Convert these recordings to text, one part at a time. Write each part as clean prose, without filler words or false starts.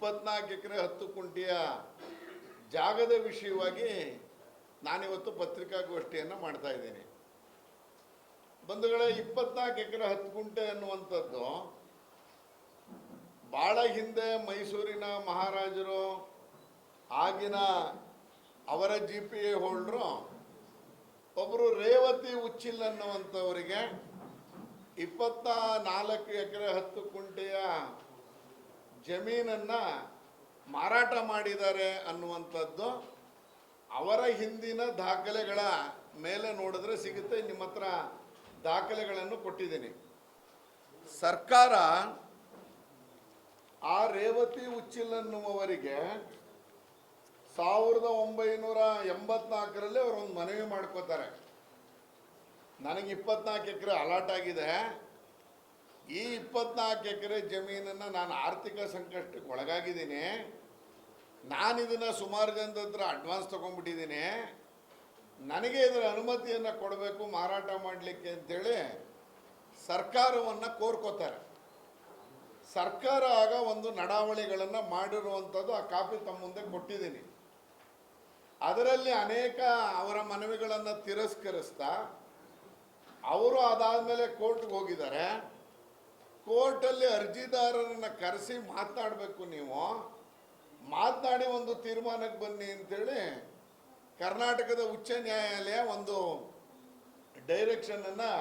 24 ಎಕರೆ 10 ಕುಂಟೆಯ ಜಾಗದ ವಿಷಯವಾಗಿ ನಾನಿವತ್ತು ಪತ್ರಿಕಾಗೋಷ್ಠಿಯನ್ನು ಮಾಡ್ತಾ ಇದ್ದೀನಿ. ಬಂಧುಗಳೇ, 24 ಎಕರೆ 10 ಕುಂಟೆ ಅನ್ನುವಂಥದ್ದು ಭಾಳ ಹಿಂದೆ ಮೈಸೂರಿನ ಮಹಾರಾಜರು ಆಗಿನ ಅವರ GPA ಹೋಲ್ಡ್ರು ಒಬ್ಬರು ರೇವತಿ ಉಚ್ಚಿಲ್ ಅನ್ನುವಂಥವರಿಗೆ 24 ಎಕರೆ 10 ಕುಂಟೆಯ ಜಮೀನನ್ನು ಮಾರಾಟ ಮಾಡಿದ್ದಾರೆ ಅನ್ನುವಂಥದ್ದು ಅವರ ಹಿಂದಿನ ದಾಖಲೆಗಳ ಮೇಲೆ ನೋಡಿದ್ರೆ ಸಿಗುತ್ತೆ. ನಿಮ್ಮ ಹತ್ರ ದಾಖಲೆಗಳನ್ನು ಕೊಟ್ಟಿದ್ದೀನಿ. ಸರ್ಕಾರ ಆ ರೇವತಿ ಉಚ್ಚಿಲ್ ಅನ್ನುವವರಿಗೆ 1984ರಲ್ಲಿ ಅವರೊಂದು ಮನವಿ ಮಾಡ್ಕೋತಾರೆ. ನನಗೆ 24 ಎಕರೆ ಅಲಾಟ್ ಆಗಿದೆ, ಈ 24 ಎಕರೆ ಜಮೀನನ್ನು ನಾನು ಆರ್ಥಿಕ ಸಂಕಷ್ಟಕ್ಕೆ ಒಳಗಾಗಿದ್ದೀನಿ, ನಾನು ಇದನ್ನು ಸುಮಾರು ಜನದ ಹತ್ರ ಅಡ್ವಾನ್ಸ್ ತೊಗೊಂಡ್ಬಿಟ್ಟಿದ್ದೀನಿ, ನನಗೆ ಇದರ ಅನುಮತಿಯನ್ನು ಕೊಡಬೇಕು ಮಾರಾಟ ಮಾಡಲಿಕ್ಕೆ ಅಂತೇಳಿ ಸರ್ಕಾರವನ್ನು ಕೋರ್ಕೋತಾರೆ. ಸರ್ಕಾರ ಆಗ ಒಂದು ನಡಾವಳಿಗಳನ್ನು ಮಾಡಿರುವಂಥದ್ದು ಆ ಕಾಪಿ ತಮ್ಮ ಮುಂದೆ ಕೊಟ್ಟಿದ್ದೀನಿ. ಅದರಲ್ಲಿ ಅನೇಕ ಅವರ ಮನವಿಗಳನ್ನು ತಿರಸ್ಕರಿಸ್ತಾ ಅವರು ಅದಾದಮೇಲೆ ಕೋರ್ಟ್ಗೆ ಹೋಗಿದ್ದಾರೆ. ಕೋರ್ಟಲ್ಲಿ ಅರ್ಜಿದಾರರನ್ನು ಕರೆಸಿ ಮಾತನಾಡಬೇಕು, ನೀವು ಮಾತನಾಡಿ ಒಂದು ತೀರ್ಮಾನಕ್ಕೆ ಬನ್ನಿ ಅಂತೇಳಿ ಕರ್ನಾಟಕದ ಉಚ್ಚ ನ್ಯಾಯಾಲಯ ಒಂದು ಡೈರೆಕ್ಷನನ್ನು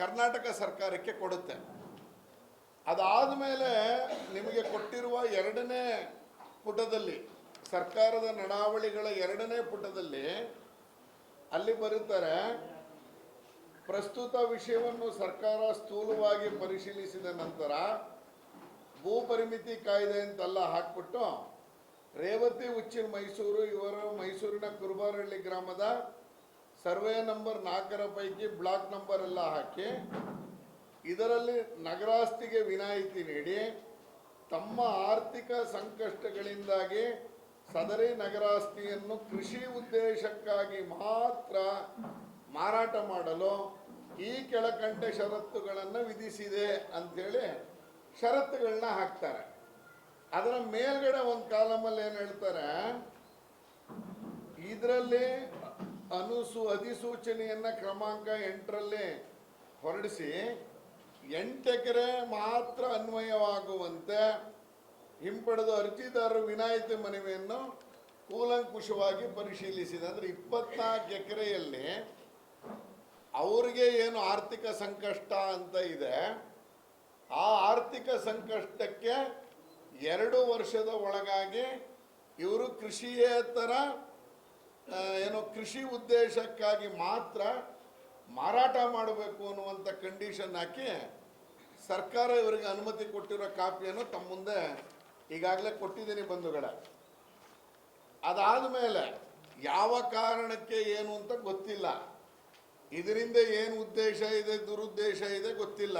ಕರ್ನಾಟಕ ಸರ್ಕಾರಕ್ಕೆ ಕೊಡುತ್ತೆ. ಅದಾದ ಮೇಲೆ ನಿಮಗೆ ಕೊಟ್ಟಿರುವ 2ನೇ ಪುಟದಲ್ಲಿ, ಸರ್ಕಾರದ ನಡಾವಳಿಗಳ 2ನೇ ಪುಟದಲ್ಲಿ ಅಲ್ಲಿ ಬರುತ್ತಾರೆ, ಪ್ರಸ್ತುತ ವಿಷಯವನ್ನು ಸರ್ಕಾರ ಸ್ಥೂಲವಾಗಿ ಪರಿಶೀಲಿಸಿದ ನಂತರ ಭೂ ಪರಿಮಿತಿ ಕಾಯ್ದೆ ಅಂತೆಲ್ಲ ಹಾಕ್ಬಿಟ್ಟು ರೇವತಿ ಉಚ್ಚಿಲ್ ಮೈಸೂರು ಇವರು ಮೈಸೂರಿನ ಕುರುಬಾರಹಳ್ಳಿ ಗ್ರಾಮದ ಸರ್ವೆ ನಂಬರ್ 4ರ ಪೈಕಿ ಬ್ಲಾಕ್ ನಂಬರ್ ಎಲ್ಲ ಹಾಕಿ ಇದರಲ್ಲಿ ನಗರಾಸ್ತಿಗೆ ವಿನಾಯಿತಿ ನೀಡಿ ತಮ್ಮ ಆರ್ಥಿಕ ಸಂಕಷ್ಟಗಳಿಂದಾಗಿ ಸದರಿ ನಗರಾಸ್ತಿಯನ್ನು ಕೃಷಿ ಉದ್ದೇಶಕ್ಕಾಗಿ ಮಾತ್ರ ಮಾರಾಟ ಮಾಡಲು ಈ ಕೆಳಕಂಡ ಷರತ್ತುಗಳನ್ನು ವಿಧಿಸಿದೆ ಅಂಥೇಳಿ ಷರತ್ತುಗಳನ್ನ ಹಾಕ್ತಾರೆ. ಅದರ ಮೇಲ್ಗಡೆ ಒಂದು ಕಾಲಮಲ್ಲಿ ಏನು ಹೇಳ್ತಾರೆ, ಇದರಲ್ಲಿ ಅಧಿಸೂಚನೆಯನ್ನು ಕ್ರಮಾಂಕ 8ರಲ್ಲಿ ಹೊರಡಿಸಿ 8 ಎಕರೆ ಮಾತ್ರ ಅನ್ವಯವಾಗುವಂತೆ ಹಿಂಪಡೆದ ಅರ್ಜಿದಾರರು ವಿನಾಯಿತಿ ಮನವಿಯನ್ನು ಕೂಲಂಕುಷವಾಗಿ ಪರಿಶೀಲಿಸಿದೆ. ಅಂದರೆ 24 ಎಕರೆಯಲ್ಲಿ ಅವ್ರಿಗೆ ಏನು ಆರ್ಥಿಕ ಸಂಕಷ್ಟ ಅಂತ ಇದೆ, ಆ ಆರ್ಥಿಕ ಸಂಕಷ್ಟಕ್ಕೆ 2 ವರ್ಷದ ಒಳಗಾಗಿ ಇವರು ಕೃಷಿಯೇತರ ಕೃಷಿ ಉದ್ದೇಶಕ್ಕಾಗಿ ಮಾತ್ರ ಮಾರಾಟ ಮಾಡಬೇಕು ಅನ್ನುವಂಥ ಕಂಡೀಷನ್ ಹಾಕಿ ಸರ್ಕಾರ ಇವರಿಗೆ ಅನುಮತಿ ಕೊಟ್ಟಿರೋ ಕಾಪಿಯನ್ನು ತಮ್ಮ ಮುಂದೆ ಈಗಾಗಲೇ ಕೊಟ್ಟಿದ್ದೀನಿ ಬಂಧುಗಳೇ. ಅದಾದ ಮೇಲೆ ಯಾವ ಕಾರಣಕ್ಕೆ ಏನು ಅಂತ ಗೊತ್ತಿಲ್ಲ, ಇದರಿಂದ ಏನು ಉದ್ದೇಶ ಇದೆ ದುರುದ್ದೇಶ ಇದೆ ಗೊತ್ತಿಲ್ಲ.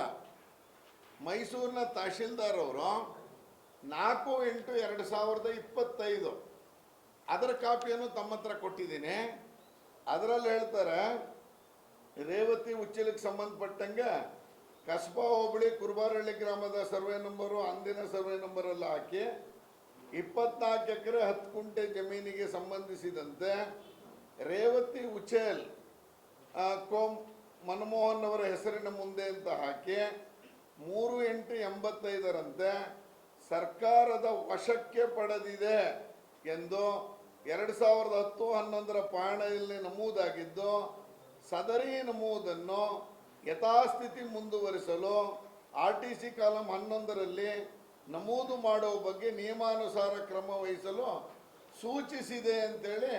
ಮೈಸೂರಿನ ತಹಶೀಲ್ದಾರ್ ಅವರು 4/8/2025 ಅದರ ಕಾಪಿಯನ್ನು ತಮ್ಮ ಹತ್ರ ಕೊಟ್ಟಿದ್ದೀನಿ. ಅದರಲ್ಲಿ ಹೇಳ್ತಾರೆ, ರೇವತಿ ಉಚ್ಚಿಲಿಗೆ ಸಂಬಂಧಪಟ್ಟಂಗೆ ಕಸ್ಬಾ ಹೋಬಳಿ ಕುರುಬಾರಹಳ್ಳಿ ಗ್ರಾಮದ ಸರ್ವೆ ನಂಬರು ಅಂದಿನ ಸರ್ವೆ ನಂಬರೆಲ್ಲ ಹಾಕಿ 24 ಎಕರೆ 10 ಕುಂಟೆ ಜಮೀನಿಗೆ ಸಂಬಂಧಿಸಿದಂತೆ ರೇವತಿ ಉಚ್ಚೇಲ್ ಮನಮೋಹನ್ ಅವರ ಹೆಸರಿನ ಮುಂದೆ ಅಂತ ಹಾಕಿ 3/8/85ರಂತೆ ಸರ್ಕಾರದ ವಶಕ್ಕೆ ಪಡೆದಿದೆ ಎಂದು 2010-11ರ ಪಾಣೆಯಲ್ಲಿ ನಮೂದಾಗಿದ್ದು, ಸದರಿ ನಮೂದನ್ನು ಯಥಾಸ್ಥಿತಿ ಮುಂದುವರಿಸಲು RTC ಕಾಲಂ 11ರಲ್ಲಿ ನಮೂದು ಮಾಡುವ ಬಗ್ಗೆ ನಿಯಮಾನುಸಾರ ಕ್ರಮ ವಹಿಸಲು ಸೂಚಿಸಿದೆ ಅಂತೇಳಿ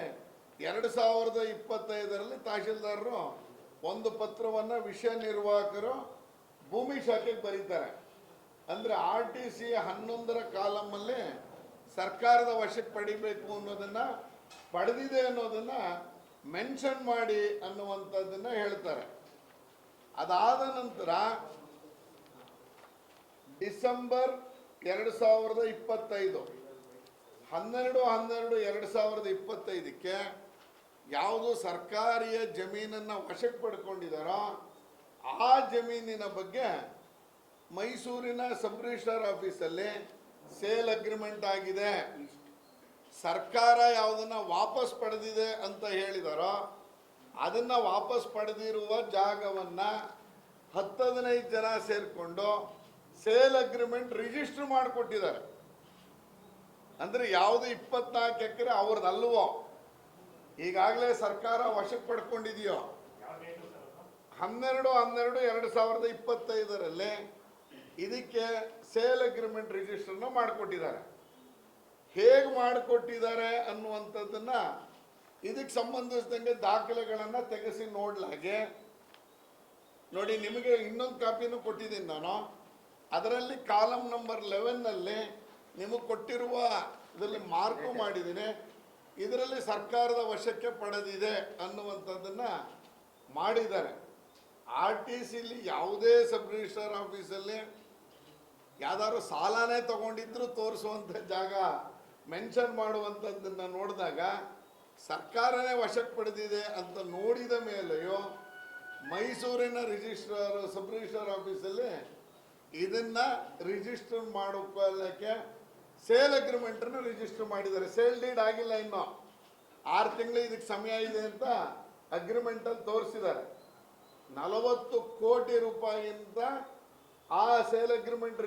2025ರಲ್ಲಿ ತಹಶೀಲ್ದಾರರು ಒಂದು ಪತ್ರವನ್ನು ವಿಷಯ ನಿರ್ವಾಹಕರು ಭೂಮಿ ಶಾಖೆಗೆ ಬರೀತಾರೆ. ಅಂದರೆ RTC 11ರ ಕಾಲಮಲ್ಲಿ ಸರ್ಕಾರದ ವಶಕ್ಕೆ ಪಡಿಬೇಕು ಅನ್ನೋದನ್ನು, ಪಡೆದಿದೆ ಅನ್ನೋದನ್ನು ಮೆನ್ಷನ್ ಮಾಡಿ ಅನ್ನುವಂಥದ್ದನ್ನು ಹೇಳ್ತಾರೆ. ಅದಾದ ನಂತರ ಡಿಸೆಂಬರ್ 2025 12/12/2025ಕ್ಕೆ ಯಾವುದು ಸರ್ಕಾರಿಯ ಜಮೀನನ್ನು ವಶಕ್ಕೆ ಪಡ್ಕೊಂಡಿದ್ದಾರೋ ಆ ಜಮೀನಿನ ಬಗ್ಗೆ ಮೈಸೂರಿನ ಸಬ್ ರಿಜಿಸ್ಟ್ರಾರ್ ಆಫೀಸಲ್ಲಿ ಸೇಲ್ ಅಗ್ರಿಮೆಂಟ್ ಆಗಿದೆ, ಸರ್ಕಾರ ಯಾವುದನ್ನ ವಾಪಸ್ ಪಡೆದಿದೆ ಅಂತ ಹೇಳಿದಾರೋ ಅದನ್ನ ವಾಪಸ್ ಪಡೆದಿರುವ ಜಾಗವನ್ನ 10-15 ಜನ ಸೇರಿಕೊಂಡು ಸೇಲ್ ಅಗ್ರಿಮೆಂಟ್ ರಿಜಿಸ್ಟರ್ ಮಾಡಿಕೊಟ್ಟಿದ್ದಾರೆ. ಅಂದ್ರೆ ಯಾವುದು 24 ಎಕರೆ ಅವ್ರದ್ದಲ್ವೋ, ಈಗಾಗಲೇ ಸರ್ಕಾರ ವಶಕ್ಕೆ ಪಡ್ಕೊಂಡಿದೆಯೋ 12/12/2025 ಇದಕ್ಕೆ ಸೇಲ್ ಅಗ್ರಿಮೆಂಟ್ ರಿಜಿಸ್ಟರ್ನ ಮಾಡಿಕೊಟ್ಟಿದ್ದಾರೆ. ಹೇಗೆ ಮಾಡಿಕೊಟ್ಟಿದ್ದಾರೆ ಅನ್ನುವಂಥದ್ದನ್ನ ಇದಕ್ಕೆ ಸಂಬಂಧಿಸಿದಂಗೆ ದಾಖಲೆಗಳನ್ನು ತೆಗೆಸಿ ನೋಡ್ಲಾಗೆ ನೋಡಿ. ನಿಮಗೆ ಇನ್ನೊಂದು ಕಾಪಿನೂ ಕೊಟ್ಟಿದ್ದೀನಿ ನಾನು. ಅದರಲ್ಲಿ ಕಾಲಮ್ ನಂಬರ್ 11ನಲ್ಲಿ ನಿಮಗೆ ಕೊಟ್ಟಿರುವ ಇದರಲ್ಲಿ ಮಾರ್ಕು ಮಾಡಿದ್ದೀನಿ. ಇದರಲ್ಲಿ ಸರ್ಕಾರದ ವಶಕ್ಕೆ ಪಡೆದಿದೆ ಅನ್ನುವಂಥದ್ದನ್ನ ಮಾಡಿದ್ದಾರೆ. RTCಲಿ ಯಾವುದೇ ಸಬ್ ರಿಜಿಸ್ಟ್ರಾರ್ ಆಫೀಸಲ್ಲಿ ಯಾವ್ದಾದ್ರು ಸಾಲನೇ ತಗೊಂಡಿದ್ರು ತೋರಿಸುವಂಥ ಜಾಗ ಮೆನ್ಷನ್ ಮಾಡುವಂಥದ್ದನ್ನ ನೋಡಿದಾಗ ಸರ್ಕಾರನೇ ವಶಕ್ಕೆ ಪಡೆದಿದೆ ಅಂತ ನೋಡಿದ ಮೇಲೆಯೋ ಮೈಸೂರಿನ ರಿಜಿಸ್ಟ್ರಾರ್ ಸಬ್ ರಿಜಿಸ್ಟ್ರಾರ್ ಆಫೀಸಲ್ಲಿ ಇದನ್ನ ರಿಜಿಸ್ಟರ್ ಮಾಡೋಕ್ಕೆ ಸೇಲ್ ಅಗ್ರಿಮೆಂಟನ್ನು ರಿಜಿಸ್ಟರ್ ಮಾಡಿದ್ದಾರೆ. ಸೇಲ್ ಡೀಡ್ ಆಗಿಲ್ಲ, ಇನ್ನು 6 ತಿಂಗಳು ಇದಕ್ಕೆ ಸಮಯ ಇದೆ ಅಂತ ಅಗ್ರಿಮೆಂಟಲ್ಲಿ ತೋರಿಸಿದ್ದಾರೆ. 40 ಕೋಟಿ ರೂಪಾಯಿಯಿಂದ ಆ ಸೇಲ್ ಅಗ್ರಿಮೆಂಟ್